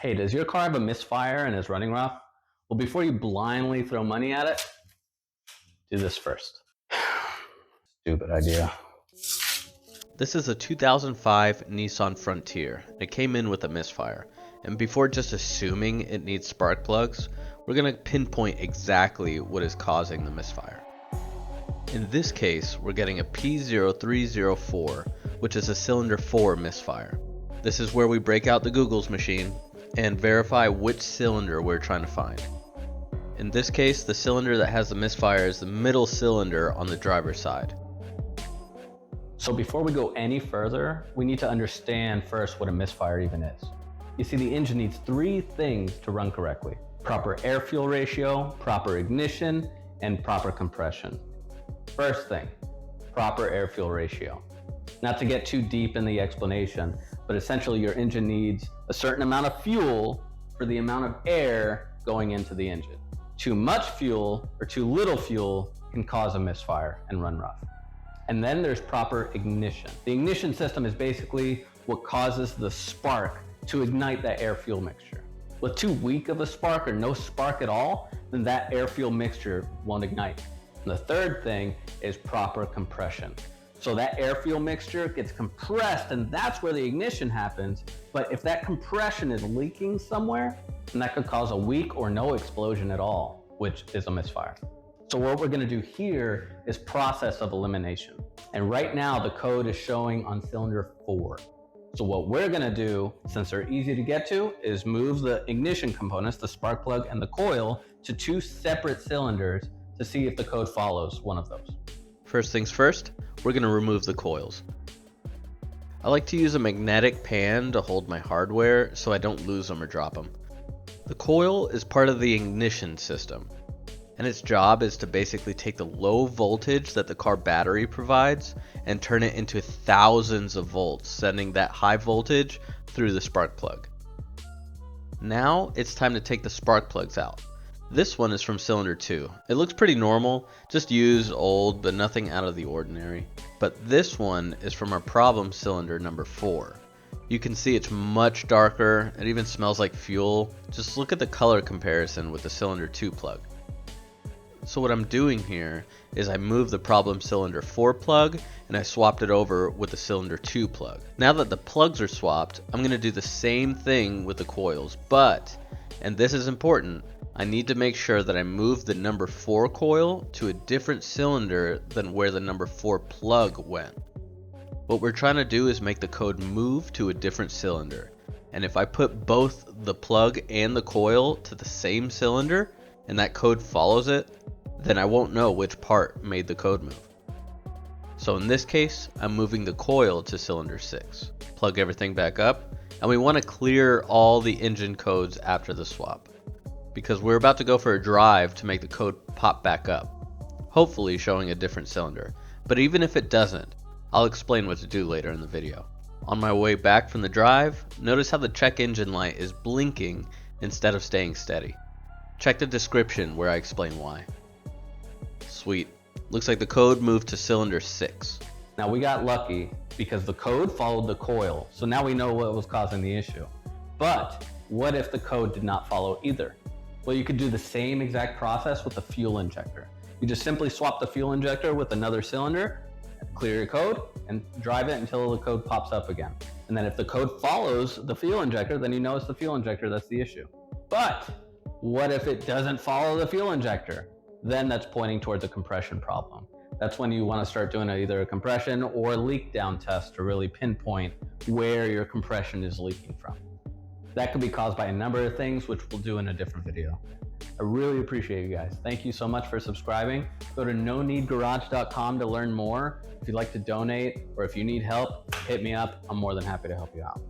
Hey, does your car have a misfire and is running rough? Well, before you blindly throw money at it, do this first. Stupid idea. This is a 2005 Nissan Frontier. It came in with a misfire. And before just assuming it needs spark plugs, we're going to pinpoint exactly what is causing the misfire. In this case, we're getting a P0304, which is a cylinder 4 misfire. This is where we break out the Google's machine and verify which cylinder we're trying to find. In this case, the cylinder that has the misfire is the middle cylinder on the driver's side. So before we go any further, we need to understand first what a misfire even is. You see, the engine needs three things to run correctly: proper air-fuel ratio, proper ignition, and proper compression. First thing, proper air-fuel ratio. Not to get too deep in the explanation, but essentially your engine needs a certain amount of fuel for the amount of air going into the engine. Too much fuel or too little fuel can cause a misfire and run rough. And then there's proper ignition. The ignition system is basically what causes the spark to ignite that air-fuel mixture. With too weak of a spark or no spark at all, then that air-fuel mixture won't ignite. And the third thing is proper compression. So that air-fuel mixture gets compressed, and that's where the ignition happens. But if that compression is leaking somewhere, then that could cause a weak or no explosion at all, which is a misfire. So what we're going to do here is process of elimination. And right now the code is showing on cylinder 4. So what we're going to do, since they're easy to get to, is move the ignition components, the spark plug and the coil, to two separate cylinders to see if the code follows one of those. First things first, we're going to remove the coils. I like to use a magnetic pan to hold my hardware so I don't lose them or drop them. The coil is part of the ignition system, and its job is to basically take the low voltage that the car battery provides and turn it into thousands of volts, sending that high voltage through the spark plug. Now it's time to take the spark plugs out. This one is from cylinder 2. It looks pretty normal, just used, old, but nothing out of the ordinary. But this one is from our problem cylinder number 4. You can see it's much darker, it even smells like fuel. Just look at the color comparison with the cylinder 2 plug. So what I'm doing here is I moved the problem cylinder 4 plug and I swapped it over with the cylinder 2 plug. Now that the plugs are swapped, I'm going to do the same thing with the coils, but, and this is important, I need to make sure that I move the number 4 coil to a different cylinder than where the number 4 plug went. What we're trying to do is make the code move to a different cylinder. And if I put both the plug and the coil to the same cylinder and that code follows it, then I won't know which part made the code move. So in this case, I'm moving the coil to cylinder 6. Plug everything back up, and we want to clear all the engine codes after the swap, because we're about to go for a drive to make the code pop back up, hopefully showing a different cylinder. But even if it doesn't, I'll explain what to do later in the video. On my way back from the drive, notice how the check engine light is blinking instead of staying steady. Check the description where I explain why. Sweet. Looks like the code moved to cylinder 6. Now we got lucky because the code followed the coil. So now we know what was causing the issue. But what if the code did not follow either? Well, you could do the same exact process with the fuel injector. You just simply swap the fuel injector with another cylinder, clear your code, and drive it until the code pops up again. And then if the code follows the fuel injector, then you know it's the fuel injector that's the issue. But what if it doesn't follow the fuel injector? Then that's pointing towards a compression problem. That's when you want to start doing either a compression or a leak down test to really pinpoint where your compression is leaking from. That could be caused by a number of things, which we'll do in a different video. I really appreciate you guys. Thank you so much for subscribing. Go to noneedgarage.com to learn more. If you'd like to donate or if you need help, hit me up. I'm more than happy to help you out.